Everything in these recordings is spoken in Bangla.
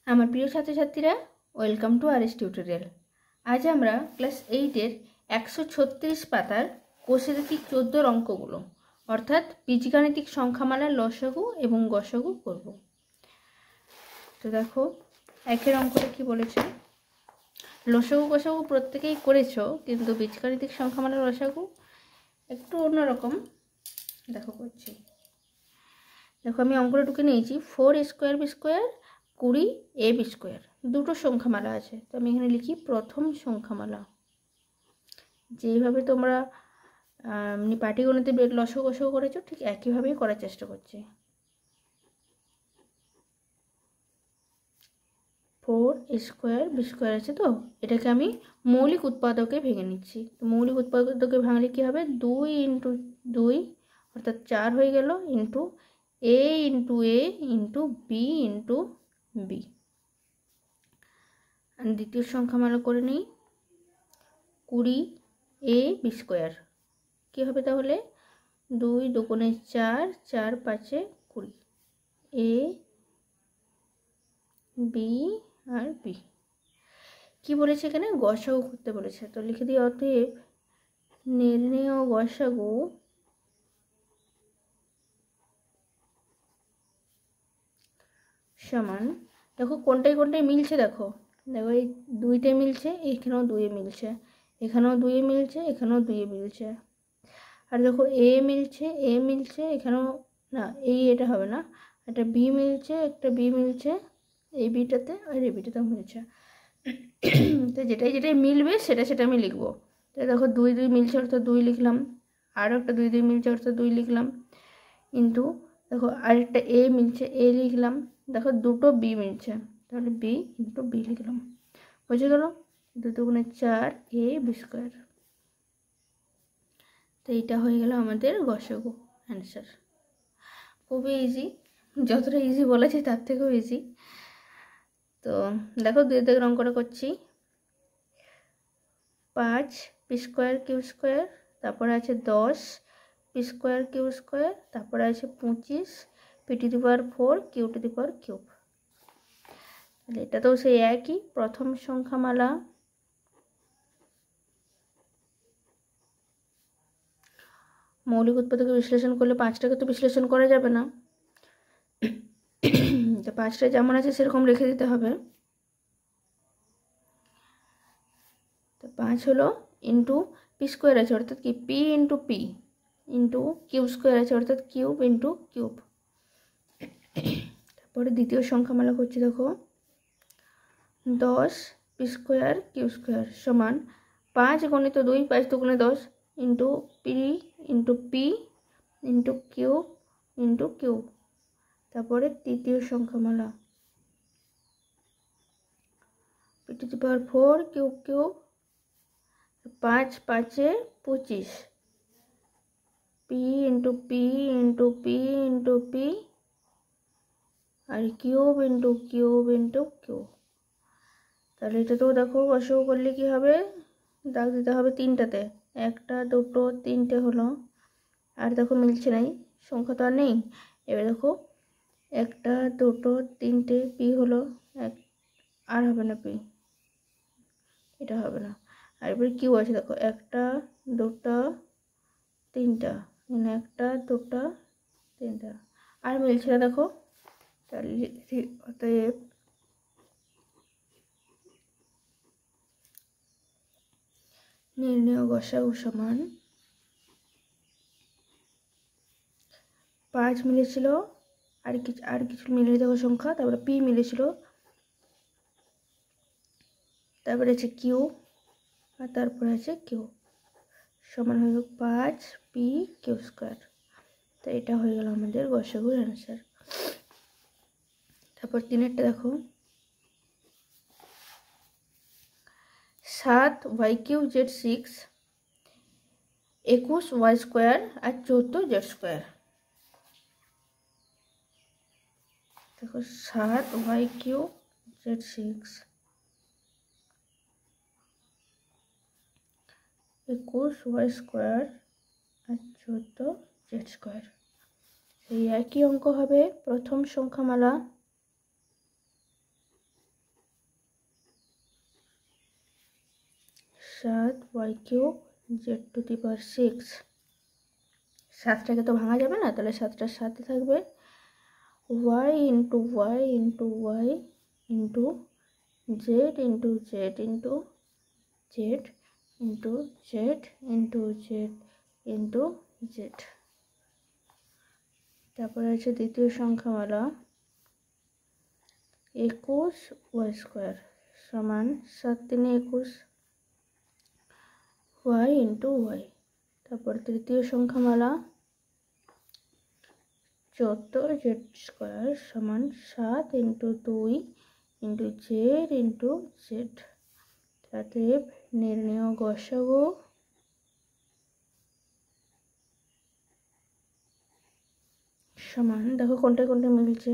আমার প্রিয় ছাত্রছাত্রীরা, ওয়েলকাম টু আরএস টিউটোরিয়াল। আজ আমরা ক্লাস 8-এর 136 পাতার কোষে দেখি 14 অঙ্কগুলো অর্থাৎ বীজগাণিতিক সংখ্যামালার লসাগু এবং গসাগু করব। তো দেখো, একের অঙ্কটা কি বলেছে, লসাগু গসাগু প্রত্যেকেই করেছো, কিন্তু বীজগাণিতিক সংখ্যামালার লসাগু একটু অন্যরকম। দেখো করছি, দেখো আমি অঙ্কটা ঢুকে নিয়েছি। 4 square B square 20 A B square, দুটো সংখ্যামালা আছে। তো আমি এখানে লিখি প্রথম সংখ্যামালা। যেইভাবে তোমরা পাটিগণিতে লসাগু গসাগু করেছো, ঠিক একইভাবেই করার চেষ্টা করছি। 4 স্কোয়ার বি স্কোয়ার আছে, তো এটাকে আমি মৌলিক উৎপাদকে ভেঙে নিচ্ছি। তো মৌলিক উৎপাদকে ভাঙলে কী হবে, 2 ইন্টু 2 অর্থাৎ 4 হয়ে গেল, into A into A into B into B. দ্বিতীয় সংখ্যামালা করে নিই, 20 এ বি স্কোয়ার। কী হবে তাহলে, 2 দুগুণে 4, 4 5 20, এ বি আর বি। কী বলেছে এখানে, গসাগু করতে বলেছে। তো লিখে দিই, অতএব নির্ণেয় গসাগু সমান, দেখো কোনটায় কোনটায় মিলছে, দেখো দেখো এই 2-তে মিলছে, এখানেও 2-এ মিলছে, এখানেও 2-এ মিলছে, এখানেও 2-এ মিলছে। আর দেখো এ মিলছে, এ মিলছে, এখানেও না, এটা হবে না, একটা বি মিলছে, একটা বি মিলছে এই বিটাতে, আর এই বিটাতেও মিলছে। তো যেটাই যেটাই মিলবে সেটা সেটা আমি লিখবো। তো দেখো 2 2 মিলছে অর্থাৎ 2 লিখলাম, আরও একটা 2 2 মিলছে অর্থাৎ 2 লিখলাম, কিন্তু দেখো আরেকটা এ মিলছে, এ লিখলাম, দেখো দুটো বি মিলছে, তাহলে বি ইন্টু বি লিখলাম। বুঝে গেল, 2 দুগুণে 4 এ বি স্কোয়ার। তো এইটা হয়ে গেল আমাদের গসাগু অ্যান্সার। খুবই ইজি, যতটা ইজি বলেছি তার থেকেও ইজি। তো দেখো 2 দাগের অঙ্কটা করছি। 5 পি স্কোয়ার কিউ স্কোয়ার, তারপরে আছে 10 পি স্কোয়ার কিউ স্কোয়ার, তারপরে আছে 25 P to the power 4 Q to the power cube. তাহলে এটা তো সেই একই, প্রথম সংখ্যামালা। মৌলিক উৎপাদকে বিশ্লেষণ করলে 5টাকে তো বিশ্লেষণ করা যাবে না, তো 5টা যেমন আছে সেরকম রেখে দিতে হবে। তো 5 হলো ইন্টু পি স্কোয়ার আছে অর্থাৎ কি P into P into cube square আছে অর্থাৎ কিউব ইন্টু কিউব। তারপরে দ্বিতীয় সংখ্যামালা করছি, দেখো 10 পি স্কোয়ার কিউ স্কোয়ার সমান 5 গণিত 2, 5 দুগুণে 10 into P into P into cube into cube. তারপরে তৃতীয় সংখ্যামালা, P to the power 4 cube cube, 5 5 25 P into P into P into P আর cube into cube into cube. তাহলে এটা তো দেখো গসাগু করলে কী হবে, দাগ দিতে হবে 3টাতে, 1 2 3টে হলো। আর দেখো মিলছে নাই, সংখ্যা তো আর নেই। এবার দেখো 1 2 3টে পি হলো, আর হবে না পি, এটা হবে না। আর এবার কিউ আছে, দেখো 1 2 3টা, 1 2 3টা, আর মিলছে না দেখো। তাহলে অতএব নির্ণেয় গসাগু সমান 5 মিলেছিল, আর কিছু মিলে দেখো সংখ্যা, তারপরে পি মিলেছিল, তারপরে আছে কিউ, আর তারপরে আছে কিউ, সমান হয়ে গেল 5 পি কিউ স্কোয়ার। তো এটা হয়ে গেল আমাদের গসাগুর অ্যান্সার। তারপর 3এরটা দেখো, 7 Y cube Z 6, 21 Y square আর 14 জেড স্কোয়ার। দেখো 7 Y cube Z 6, 21 Y square আর 14 জেড স্কোয়ার। এই একই অঙ্ক হবে প্রথম সংখ্যামালা। 7 y cube Z to the power 6। 7টাকে তো ভাঙা যাবে না, তাহলে 7টার সাথে থাকবে y into y into y into Z into Z into Z into Z into Z into Z. তারপরে আছে দ্বিতীয় সংখ্যামালা 21 y স্কোয়ার সমান 7 3 21 y ইন্টু y। তারপর তৃতীয় সংখ্যামালা 14 জেড স্কোয়ার সমান 7 into 2 into Z into Z. তাতে নির্ণেয় গসাগু সমান, দেখো কোনটা কোনটা মিলছে,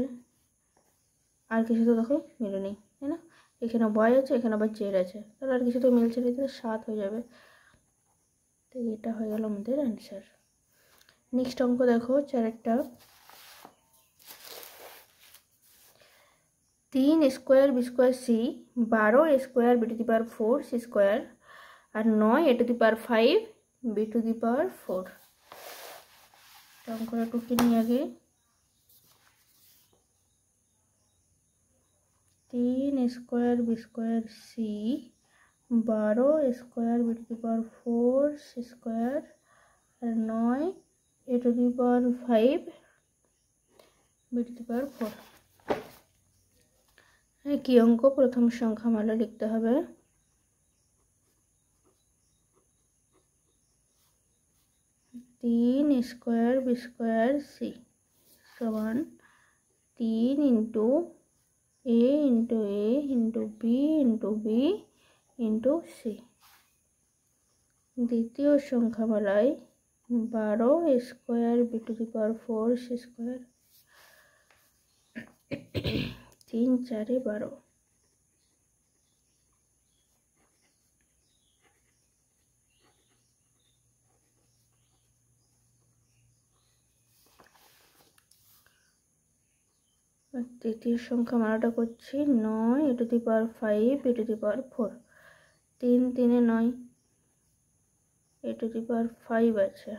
আর কিছু তো দেখো মিলে নেই, তাই না? এখানে y আছে, এখানে আবার জেড আছে, তাহলে আর কিছু তো মিলছে না, তাহলে 7 হয়ে যাবে। তো এটা হয়ে গেল আমাদের অ্যান্সার। নেক্সট অঙ্ক দেখো 4টা। 3 square B square C, 12 square B to the power 4 C square, আর 9 A to the power 5 B to the power 4। অঙ্কটা টুকে নিই আগে। 3 square B square C, 12 square B to the power 4 C square, আর 9 A to the power 5 B to the power 4। কি অঙ্ক? প্রথম সংখ্যামালা লিখতে হবে। 3 স্কোয়ার বি স্কোয়ার সি সমান 3 into A into A into B into B into C. দ্বিতীয় সংখ্যামালায় 12 square B to the power 4 C square, 3 4 12। তৃতীয় সংখ্যামালাটা করছি 9 A to the power 5 A to the power 4। 3 3 9 A to the power 5 আছে,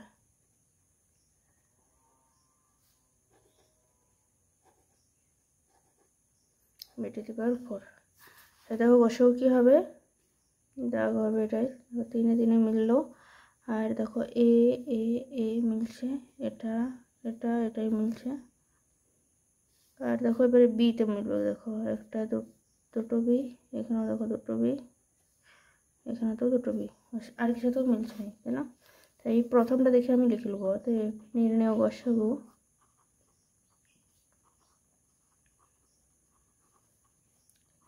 বি টু দি পাওয়ার 4। দেখো বসেও কি হবে, দাগ হবে এটাই, 3 3 মিললো। আর দেখো এ এ এ মিলছে, এটা এটা এটাই মিলছে। আর দেখো এবারে বিতে মিলবে, দেখো একটা দুটো বি, এখানেও দেখো দুটো বি, এখানে তো দুটো বি, আর কিছু তো মিলছে না, তাই না? তাই এই প্রথমটা দেখে আমি লিখে নেবো। তো নির্ণেয় গসাগু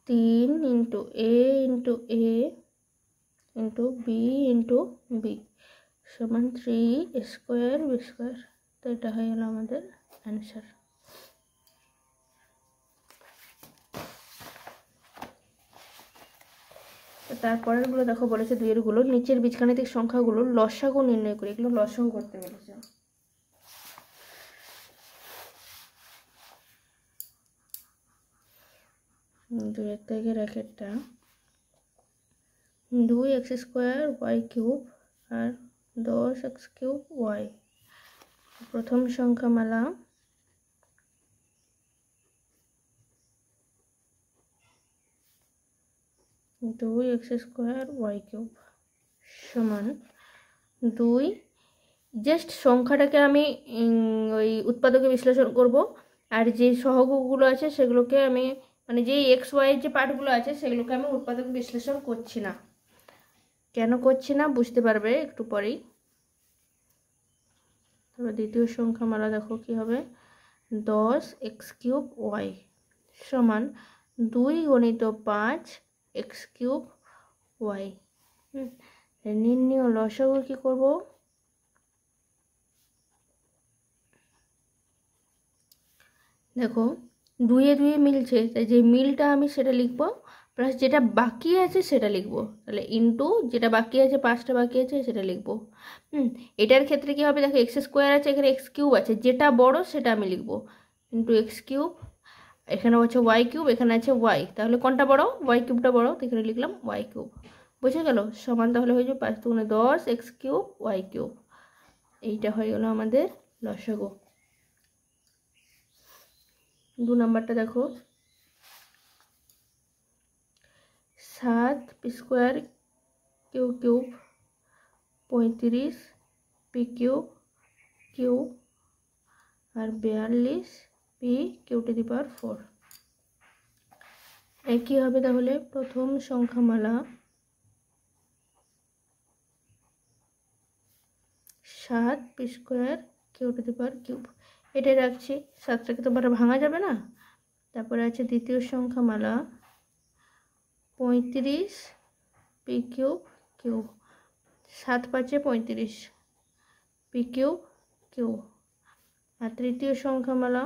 3 into A into A into B into B সমান 3 স্কোয়ার বি স্কোয়ার। তো এটা হয়ে গেল আমাদের অ্যান্সার। তারপরেরগুলো দেখো বলেছে 2 এরগুলো নিচের বীজগাণিতিক সংখ্যাগুলোর লসাগু নির্ণয় করি, এগুলো লসাগু করতে বলেছে। দুইয়ের থেকে র্যাকেটটা 2x স্কোয়ার y কিউব আর 10x কিউব y। প্রথম সংখ্যামালা 2x স্কোয়ার y কিউব সমান 2। জাস্ট সংখ্যাটাকে আমি ওই উৎপাদকে বিশ্লেষণ করব, আর যে সহগগুলো আছে সেগুলোকে আমি মানে যে এক্স ওয়াই যে পার্টগুলো আছে সেগুলোকে আমি উৎপাদকে বিশ্লেষণ করছি না। কেন করছি না বুঝতে পারবে একটু পরেই। তবে দ্বিতীয় সংখ্যামালা দেখো কি হবে, 10x কিউব y সমান 2 গণিত 5 x কিউব y। নির্ণেয় লসাগু কি করব, দেখো 2 এ 2 মিলছে, তাই যে মিলটা আমি সেটা লিখবো, প্লাস যেটা বাকি আছে সেটা লিখবো, তাহলে ইন্টু যেটা বাকি আছে 5টা বাকি আছে সেটা লিখবো। এটার ক্ষেত্রে কি হবে, দেখো এক্স স্কোয়ার আছে, এখানে এক্স কিউব আছে, যেটা বড় সেটা আমি লিখবো ইন্টু এক্স কিউব। এখানে হচ্ছে ওয়াই কিউব, এখানে আছে ওয়াই, তাহলে কোনটা বড়, ওয়াই কিউবটা বড়, তো এখানে লিখলাম ওয়াই কিউব। বুঝে গেল? সমান তাহলে হয়ে যাবে 5 দুগুণে 10 x কিউব y কিউব। এইটা হয়ে গেল আমাদের লসাগু। 2 নাম্বারটা দেখো, 7 P square Q cube 35 P cube Q আর 42 P Q to the power 4। একই হবে তাহলে প্রথম সংখ্যামালা 7 P square Q to the power cube, এটাই রাখছি, 7টাকে তো ভাঙা যাবে না। তারপরে আছে দ্বিতীয় সংখ্যামালা 35 P cube cube, 7 5 35 P cube Q. আর তৃতীয় সংখ্যামালা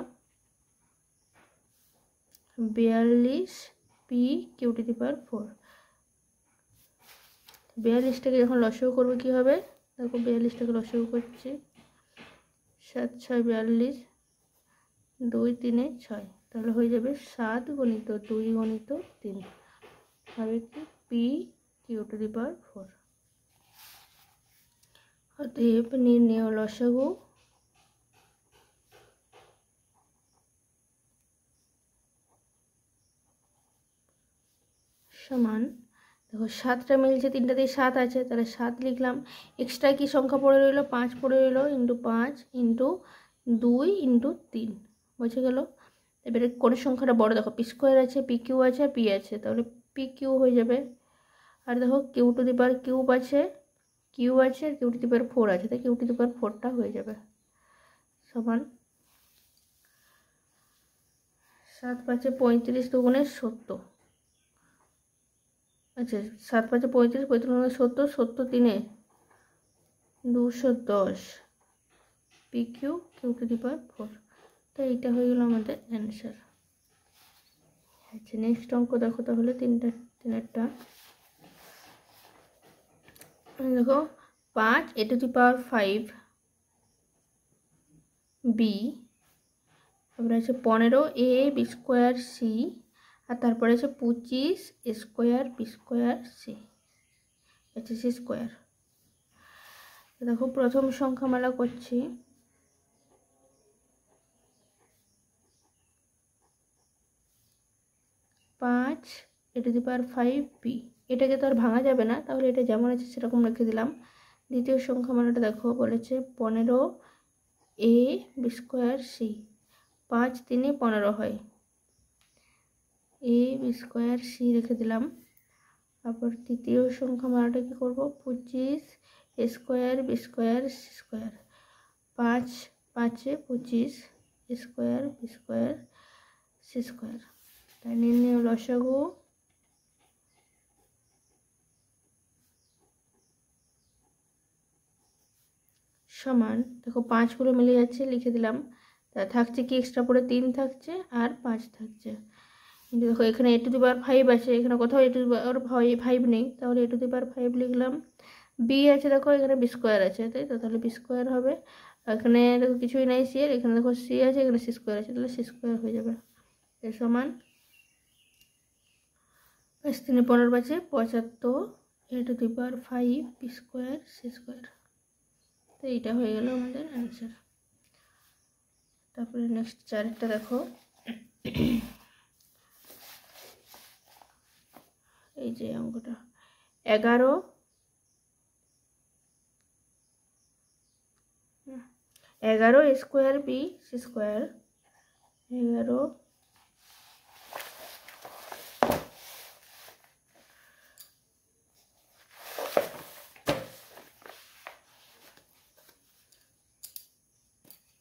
42 P Q to the power 4। 42টাকে যখন লসাগু করবো কি হবে, দেখো 42টাকে লসাগু করছি, 7 6 42, 2 3 6, তাহলে হয়ে যাবে 7 গুণিত 2 গুণিত 3 হবে কি P Q to the power 4। অতএব নির্ণেয় লসাগু সমান, দেখো 7টা মিলছে, 3টাতেই 7 আছে, তাহলে 7 লিখলাম। এক্সট্রা কি সংখ্যা পড়ে রইলো, 5 পড়ে রইলো, ইন্টু 5 ইন্টু 2 ইন্টু 3, বুঝে গেল? এবারে কোন সংখ্যাটা বড়, দেখো পি স্কোয়ার আছে, পি কিউ আছে, পি আছে, তাহলে পি কিউ হয়ে যাবে। আর দেখো Q to the power cube আছে, কিউ আছে, আর কিউ টু দি পাওয়ার 4 আছে, তাই কিউ টু দি পাওয়ার 4টা হয়ে যাবে। সমান 7 5 35 দুগুণে 70, আচ্ছা 7 5 35, 35 দুগুণে 70, 70 3 210 p q q to the power 4। তো এইটা হয়ে গেল আমাদের অ্যান্সার। আচ্ছা নেক্সট অঙ্ক দেখো তাহলে, তিনেরটা দেখো, 5 a to the power 5 B, তারপরে আছে 15 a বি স্কোয়ার সি, আর তারপরে আছে 25 a square B square C, আচ্ছা সি স্কোয়ার। দেখো প্রথম সংখ্যামালা করছি, 5 a to the power 5 B, এটাকে তো আর ভাঙা যাবে না, তাহলে এটা যেমন আছে সেরকম রেখে দিলাম। দ্বিতীয় সংখ্যামালাটা দেখো, বলেছে 15 a বি স্কোয়ার সি, 5 3 15 হয়, a বি স্কোয়ার সি রেখে দিলাম। তারপর তৃতীয় সংখ্যামালাটা কি করব, 25 a square B square C square, 5 5 25 a square B square C square. তাই নির্ণেয় লসাগু সমান, দেখো 5গুলো মিলে যাচ্ছে, লিখে দিলাম। তা থাকছে কি এক্সট্রা পরে 3 থাকছে আর 5 থাকছে, কিন্তু দেখো এখানে a টু দি পাওয়ার 5 আছে, এখানে কোথাও a টু দি পাওয়ার 5 নেই, তাহলে a টু দি পাওয়ার 5 লিখলাম। বি আছে দেখো, এখানে বি স্কোয়ার আছে, তাই তো, তাহলে বি স্কোয়ার হবে। এখানে দেখো কিছুই নাই সি এর, এখানে দেখো সি আছে, এখানে সি স্কোয়ার আছে, তাহলে সি স্কোয়ার হয়ে যাবে। এর সমান 5 3 15 5 75 a to the power 5 B square C square. তো এইটা হয়ে গেল আমাদের অ্যান্সার। তারপরে নেক্সট চারেরটা দেখো, এই যে অঙ্কটা 11 স্কোয়ার বি সি স্কোয়ার, 11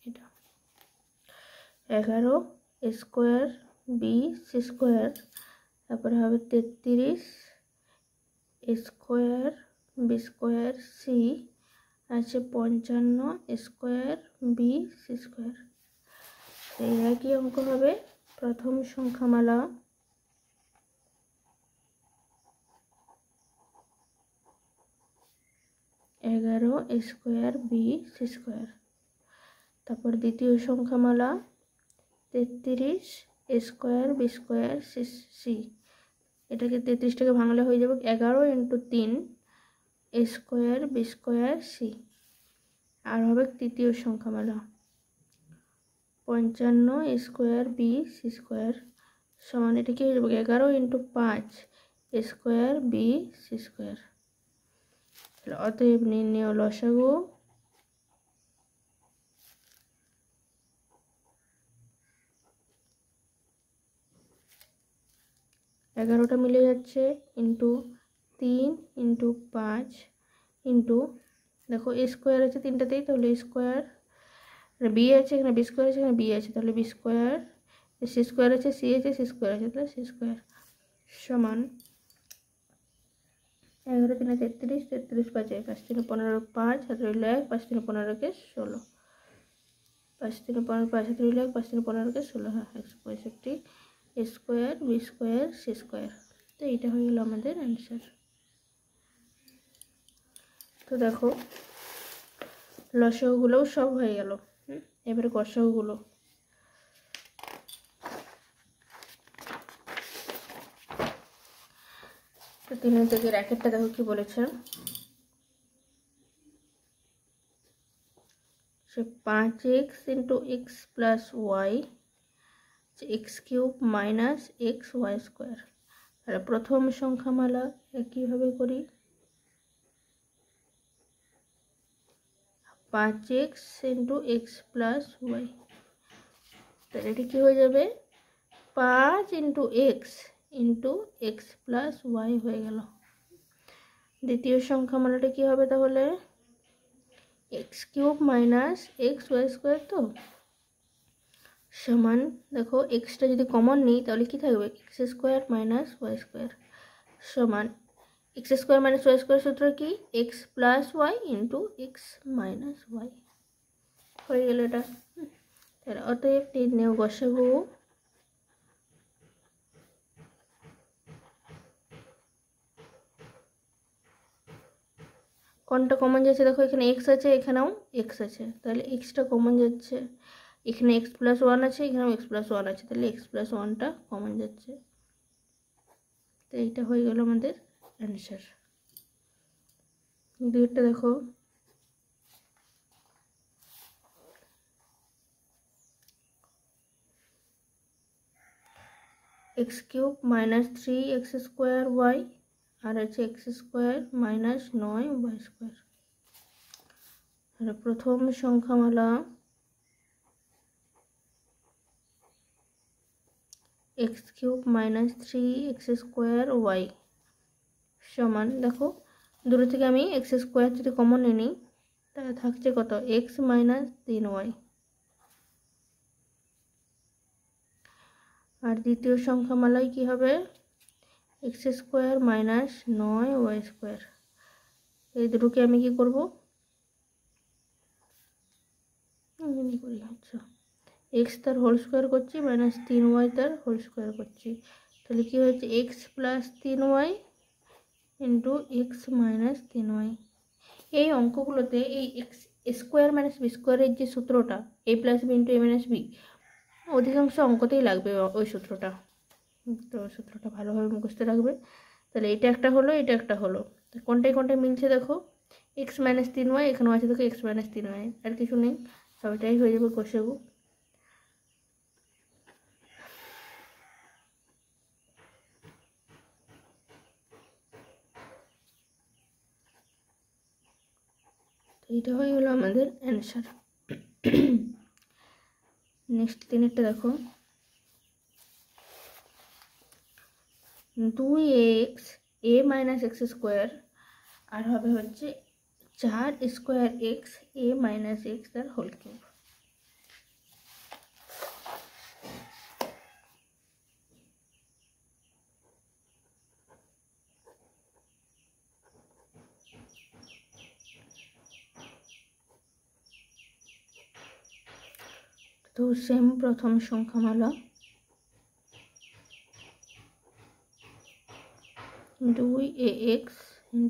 এটা 11 স্কোয়ার বি সি স্কোয়ার, তারপরে হবে 33 স্কোয়ার বি স্কোয়ার সি, আছে 55 স্কোয়ার বি সি স্কোয়ার। এই একই অঙ্ক হবে প্রথম সংখ্যামালা 11 স্কোয়ার বি সি স্কোয়ার, তারপর দ্বিতীয় সংখ্যামালা 33 স্কোয়ার বি স্কোয়ার সি, এটাকে 33টাকে ভাঙলে হয়ে যাবে 11 × 3 a square b square c। আর হবে তৃতীয় সংখ্যামালা 55 a square b c square সমান এটা কি হয়ে যাবে 11 × 5 a square b c square. অতএব নির্ণেয় লসাগু এগারোটা মিলে যাচ্ছে ইন্টু 3 × 5 ইন্টু দেখো এ স্কোয়ার আছে তিনটাতেই, তাহলে স্কোয়ার বি আছে এখানে বি স্কোয়ার আছে এখানে বি আছে, তাহলে বি স্কোয়ার সি স্কোয়ার আছে সি আছে সি স্কোয়ার আছে তাহলে সি স্কোয়ার সমান 11 × 3 = 33, 33 × 5 = 5 × 3 = 15, 5 হাতে রইল 1, 5 × 3 = 15 কে 16, 5 × 3 = 15, 5 হাতে রইল 1, 5 × 3 = 15 কে 16, হ্যাঁ 165 a square B square C square. তো এইটা হয়ে গেল আমাদের অ্যান্সার। তো দেখো লসাগুগুলোও সব হয়ে গেল। এবারে গসাগুগুলো তো 3 থেকে র্যাকেটটা দেখো কি বলেছে, সে 5x × x + y x³ - xy square. আর প্রথম সংখ্যামালা একইভাবে করি 5x × x + y, তাহলে এটা কি হয়ে যাবে 5 × x × x + y হয়ে গেল। দ্বিতীয় সংখ্যামালাটা কি হবে তাহলে x³ - xy স্কোয়ার, তো সমান দেখো এক্সটা যদি কমন নিই তাহলে কি থাকবে x² - y স্কোয়ার সমান x² - y স্কোয়ার সূত্র কি x + y × x - y হয়ে গেল এটা। তাহলে অতএব নির্ণেয় গসাগু কোনটা কমন যাচ্ছে দেখো এখানে x আছে এখানেও x আছে, তাহলে xটা কমন যাচ্ছে, এখানে x + 1 আছে এখানেও x + 1 আছে, তাহলে x + 1টা কমন যাচ্ছে। তো এইটা হয়ে গেল আমাদের অ্যান্সার। দুইটা দেখো x³ - 3x² y আর আছে x² - 9y স্কোয়ার। আর প্রথম সংখ্যামালা x³ - 3x² y সমান দেখো দুটো থেকে আমি x² যদি কমন নিই তাহলে থাকছে কত x - 3y। আর দ্বিতীয় সংখ্যামালায় কি হবে x² - 9y স্কোয়ার। এই দুটোকে আমি কি করব করি আচ্ছা x তার হোল স্কোয়ার করছি -3y তার হোল স্কোয়ার করছি, তাহলে কি হচ্ছে x + 3y × x - 3y। এই অঙ্কগুলোতে এই x² - b স্কোয়ারের যে সূত্রটা a + b × a - b অধিকাংশ অঙ্কতেই লাগবে ওই সূত্রটা, তো সূত্রটা ভালোভাবে মুখস্থ রাখবে। তাহলে এটা একটা হলো এটা একটা হলো, কোনটায় কোনটায় মিলছে দেখো x - 3y এখানেও আছে দেখো x - 3y, আর কিছু নেই, সবটাই হয়ে যাবে গসাগু। এইটা হয়ে গেল আমাদের অ্যান্সার। নেক্সট 3-এরটা দেখো 2x a - x² আর হবে হচ্ছে 4² x a - x তার হোল কিউব। তো সেম প্রথম সংখ্যামালা 2ax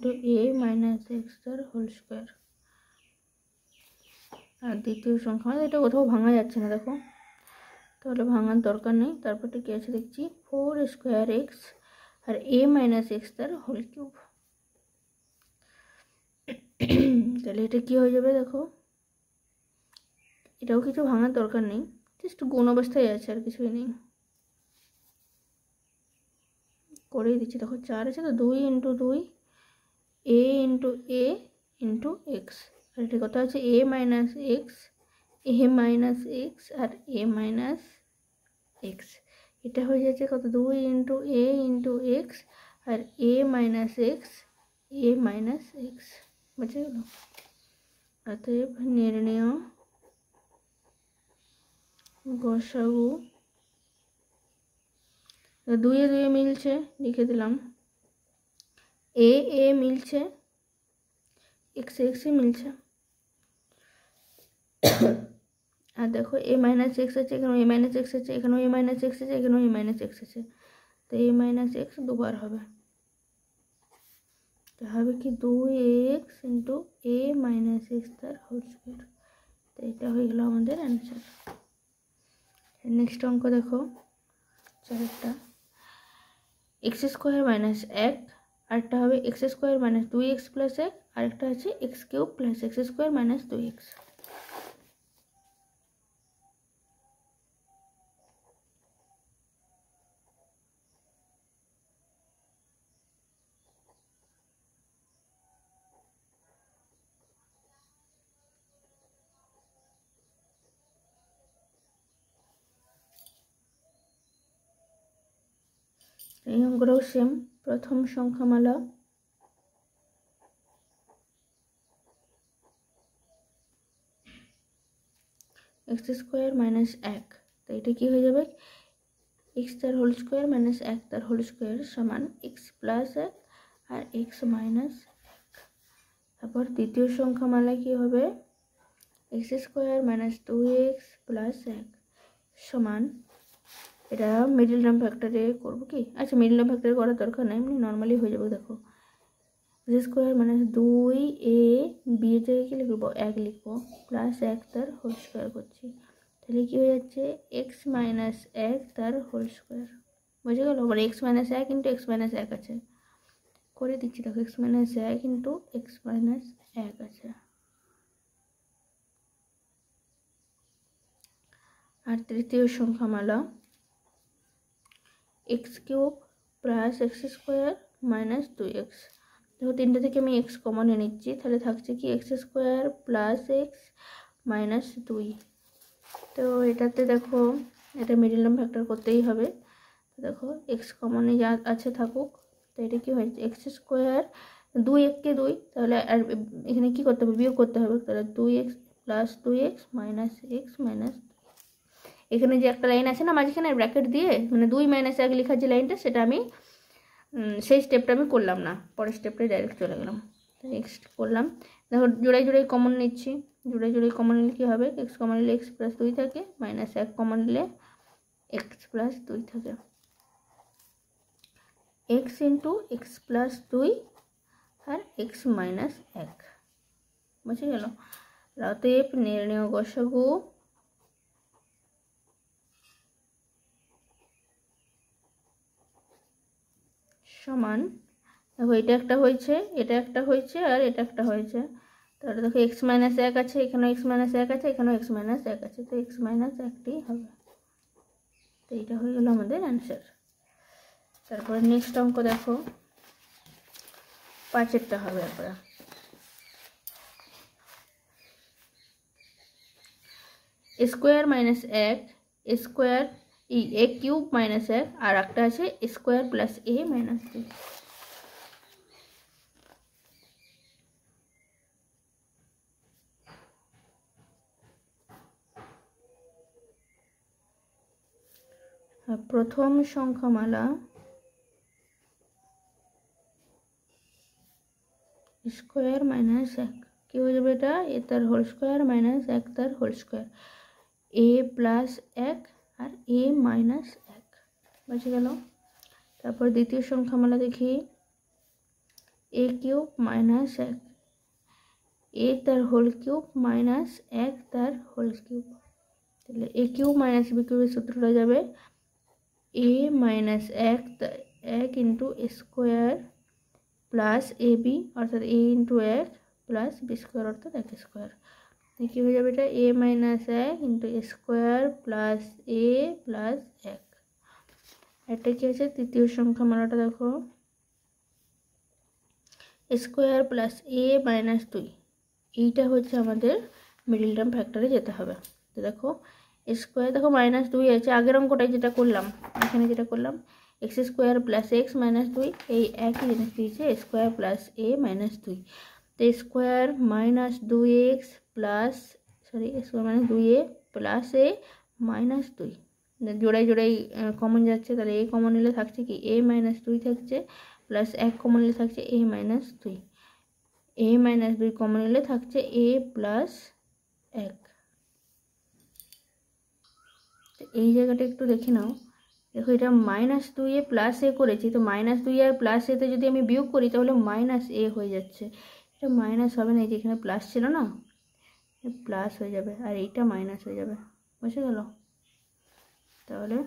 × a - x তার হোল স্কোয়ার। আর দ্বিতীয় সংখ্যামালা এটা কোথাও ভাঙা যাচ্ছে না দেখো, তাহলে ভাঙার দরকার নেই। তারপরটা কি আছে দেখছি 4² x আর a মাইনাস এক্স তার হোল কিউব। তাহলে এটা কি হয়ে যাবে দেখো, এটাও কিছু ভাঙার দরকার নেই, জাস্ট গুণ অবস্থায় আছে আর কিছুই নেই, করেই দিচ্ছি। দেখো 4 আছে তো 2 into 2 a into a into x, আর এটা কত আছে a minus x, a minus x আর a মাইনাস এক্স। এটা হয়ে যাচ্ছে কত 2 ইন্টু a ইন্টু এক্স আর a minus x, a minus x, বুঝে গেল? অতএব নির্ণেয় গসাগু, 2 এ 2 মিলছে, লিখে দিলাম, a মিলছে, এক্স এক্সই মিলছে। আর দেখো a মাইনাস এক্স আছে, এখানেও a মাইনাস এক্স আছে, এখানেও a মাইনাস এক্স আছে, এখানেও a মাইনাস এক্স আছে, তো a মাইনাস এক্স দুবার হবে, তো হবে কি 2x into a minus X তার হোল স্কোয়ার। তো এটা হয়ে গেল আমাদের অ্যান্সার। নেক্সট অঙ্ক দেখো, চারটা, এক্স স্কোয়ার মাইনাস 1, আরেকটা হবে x square minus 2x plus 1, আরেকটা আছে x cube plus x square minus 2x। এই অঙ্কটাও সেম, প্রথম সংখ্যামালা এক্স স্কোয়ার মাইনাস 1, তো এটা কি হয়ে যাবে এক্স তার হোল স্কোয়ার মাইনাস 1 তার হোল স্কোয়ার সমান এক্স প্লাস 1 আর এক্স মাইনাস 1। তারপর দ্বিতীয় সংখ্যামালা কি হবে x square minus 2x plus 1 সমান, এটা মিডল টার্ম ফ্যাক্টরে করবো কি, আচ্ছা মিডল টার্ম ফ্যাক্টরে করার দরকার নাই, এমনি নর্মালি হয়ে যাবে। দেখো x square minus 2a B এর জায়গায় কি লিখবো 1 লিখবো, প্লাস 1 তার হোল স্কোয়ার করছি, তাহলে কি হয়ে যাচ্ছে এক্স মাইনাস 1 তার হোল স্কোয়ার, বুঝে গেল? আবার x minus 1 into x minus 1 আছে, করে দিচ্ছি। দেখো x minus 1 into x minus 1 আছে। আর তৃতীয় সংখ্যামালা x cube plus x square minus 2x, দেখো তিনটে থেকে আমি এক্স কমন নিচ্ছি, তাহলে থাকছে কি x square plus x minus 2। তো এটাতে দেখো এটা মিডল টার্ম ফ্যাক্টর করতেই হবে, তো দেখো এক্স কমনে যা আছে থাকুক, তো এটা কি হয়েছে এক্স স্কোয়ার 2 1 2, তাহলে আর এখানে কি করতে হবে বিয়োগ করতে হবে, তাহলে 2x plus 2x minus x minus, এখানে যে একটা লাইন আছে না মাঝখানে ব্র্যাকেট দিয়ে, মানে 2 মাইনাস 1 লেখার যে লাইনটা, সেটা আমি সেই স্টেপটা আমি করলাম না, পরের স্টেপটাই ডাইরেক্ট চলে গেলাম। নেক্সট করলাম, দেখো জোড়াই জোড়াই কমন নিচ্ছি, জোড়াই জোড়াই কমন নিলে কী হবে এক্স কমন নিলে এক্স প্লাস 2 থাকে, মাইনাস 1 কমন নিলে এক্স প্লাস 2 থাকে, এক্স ইন্টু এক্স প্লাস 2 আর এক্স মাইনাস 1, বুঝে গেল? অতএব নির্ণেয় গসাগু সমান, দেখো এটা একটা হয়েছে, এটা একটা হয়েছে, আর এটা একটা হয়েছে, তাহলে দেখো এক্স মাইনাস 1 আছে, এখানেও এক্স মাইনাস 1 আছে, এখানেও এক্স মাইনাস 1 আছে, তো এক্স মাইনাস 1টি হবে। তো এইটা হয়ে গেল আমাদের অ্যান্সার। তারপরে নেক্সট অঙ্ক দেখো 5এরটা হবে আমরা, স্কোয়ার মাইনাস 1 স্কোয়ার এ কিউব মাইনাস 1, আর একটা আছে স্কোয়ার প্লাস এ মাইনাস 2। প্রথম সংখ্যামালা স্কোয়ার মাইনাস 1, কি হয়ে যাবে এটা এ তার হোল স্কোয়ার মাইনাস 1 তার হোল স্কোয়ার, এ প্লাস 1 আর এ মাইনাস 1, বুঝে গেল? তারপর দ্বিতীয় সংখ্যামালা দেখি এ কিউব মাইনাস 1, এ তার হোল কিউব মাইনাস 1 তার হোল কিউব, তাহলে এ কিউব মাইনাস বি কিউবের সূত্রটা যাবে এ মাইনাস 1 এক into A square plus a b অর্থাৎ এ ইন্টু এক প্লাস বি স্কোয়ার অর্থাৎ এক স্কোয়ার। কী হয়ে যাবে এটা এ মাইনাস এক into A square plus a plus এক। এটা কি আছে তৃতীয় সংখ্যা মালাটা দেখো স্কোয়ার প্লাস এ মাইনাস দুই, এইটা হচ্ছে আমাদের মিডিল টার্ম ফ্যাক্টরে যেতে হবে। তো দেখো স্কোয়ার দেখো মাইনাস দুই আছে, আগের অঙ্কটাই যেটা করলাম এখানে যেটা করলাম x square plus x minus দুই, এই একই জিনিস দিয়েছে স্কোয়ার প্লাস এ মাইনাস দুই। তো স্কোয়ার মাইনাস দুই এক্স প্লাস স্কোয়ার মাইনাস দুই এ প্লাস এ মাইনাস দুই, জোড়াই জোড়াই কমন যাচ্ছে, তাহলে এ কমন নিলে থাকছে কি এ মাইনাস দুই থাকছে, প্লাস এক কমন নিলে থাকছে এ মাইনাস দুই, এ মাইনাস দুই কমন নিলে থাকছে এ প্লাস এক। এই জায়গাটা একটু দেখে নাও, দেখো এটা মাইনাস দুই এ প্লাস এ করেছি, তো মাইনাস দুই আর প্লাস এতে যদি আমি বিয়োগ করি তাহলে মাইনাস এ হয়ে যাচ্ছে, এটা মাইনাস হবে না, এই যে এখানে প্লাস ছিল না প্লাস হয়ে যাবে আর এইটা মাইনাস হয়ে যাবে, বুঝে গেল? তাহলে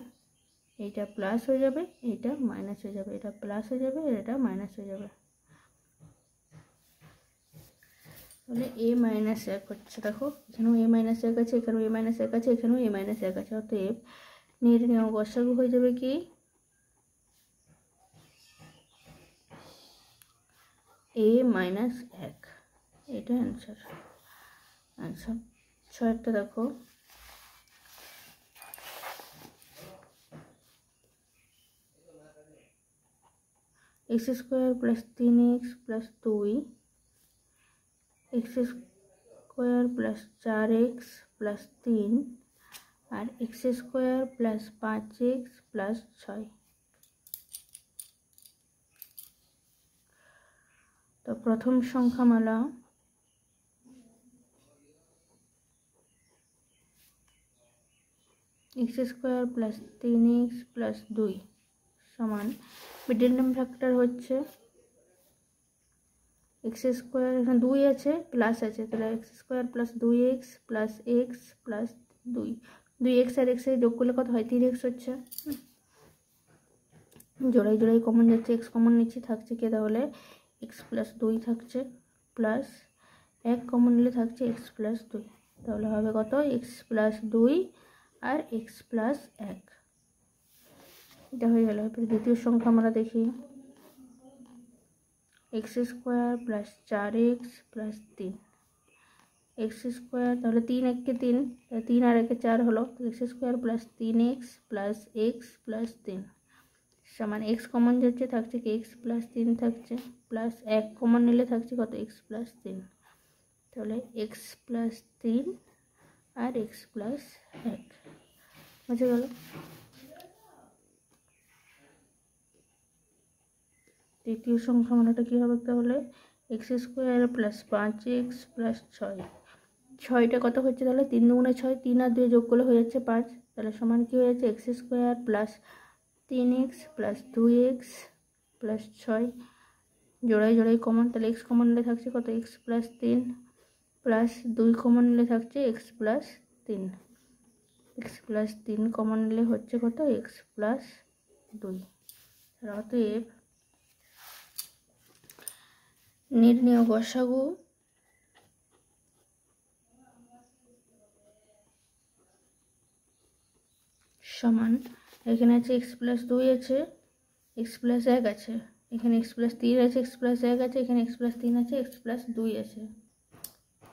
এইটা প্লাস হয়ে যাবে এইটা মাইনাস হয়ে যাবে, এটা প্লাস হয়ে যাবে আর এটা মাইনাস হয়ে যাবে, তাহলে এ মাইনাস এক হচ্ছে। দেখো এখানেও এ মাইনাস এক আছে, এখানেও এ মাইনাস এক আছে, এখানেও এ মাইনাস এক আছে, অতএব নির্ণেয় গসাগু হয়ে যাবে কি এ মাইনাস এক, এটা অ্যান্সার। আচ্ছা ছয়টা দেখো এক্স স্কোয়ার প্লাস তিন এক্স প্লাস দুই, এক্স স্কোয়ার প্লাস চার এক্স প্লাস তিন আর এক্স স্কোয়ার প্লাস পাঁচ এক্স প্লাস ছয়। তো প্রথম সংখ্যামালা এক্স স্কোয়ার প্লাস তিন এক্স প্লাস দুই সমান মিডল টার্ম ফ্যাক্টর হচ্ছে এক্স স্কোয়ার, এখানে দুই আছে প্লাস আছে, তাহলে এক্স স্কোয়ার প্লাস দুই এক্স প্লাস এক্স প্লাস দুই, দুই এক্স আর এক্স যোগ করলে কত হয় তিন এক্স হচ্ছে, জোড়াই জোড়াই কমন যাচ্ছে এক্স কমন নিচ্ছি, থাকছে কি তাহলে এক্স প্লাস দুই থাকছে প্লাস এক কমন নিলে থাকছে এক্স প্লাস দুই, তাহলে হবে কত এক্স প্লাস দুই আর এক্স প্লাস এক, এটা হয়ে গেল। এরপরে দ্বিতীয় সংখ্যা আমরা দেখি এক্স স্কোয়ার প্লাস চার এক্স প্লাস তিন, এক্স স্কোয়ার তাহলে তিন এককে তিন, তিন আর একে চার হলো, এক্স স্কোয়ার প্লাস তিন এক্স প্লাস এক্স প্লাস তিন সমান এক্স কমন যাচ্ছে থাকছে কি এক্স প্লাস তিন থাকছে, প্লাস এক কমন নিলে থাকছে কত এক্স প্লাস তিন, তাহলে এক্স প্লাস তিন আর এক্স প্লাস এক, বুঝে গেল? তৃতীয় সংখ্যামালাটা কী হবে তাহলে এক্স স্কোয়ার প্লাস পাঁচ এক্স প্লাস ছয়, ছয়টা কত হচ্ছে তাহলে তিন দুগুণে ছয়, তিন আর দুই যোগ করলে হয়ে যাচ্ছে পাঁচ, তাহলে সমান কী হয়ে যাচ্ছে এক্স স্কোয়ার প্লাস তিন এক্স প্লাস দুই এক্স প্লাস ছয়, জোড়াই জোড়াই কমন, তাহলে এক্স কমন নিলে থাকছে কত এক্স প্লাস তিন প্লাস দুই কমন নিলে থাকছে এক্স প্লাস তিন, এক্স প্লাস তিন কমন নিলে হচ্ছে কত এক্স প্লাস দুই। অতএব নির্ণেয় গসাগু সমান এখানে আছে এক্স প্লাস দুই আছে এক্স প্লাস এক আছে, এখানে এক্স প্লাস তিন আছে এক্স প্লাস এক আছে, এখানে এক্স প্লাস তিন আছে এক্স প্লাস দুই আছে,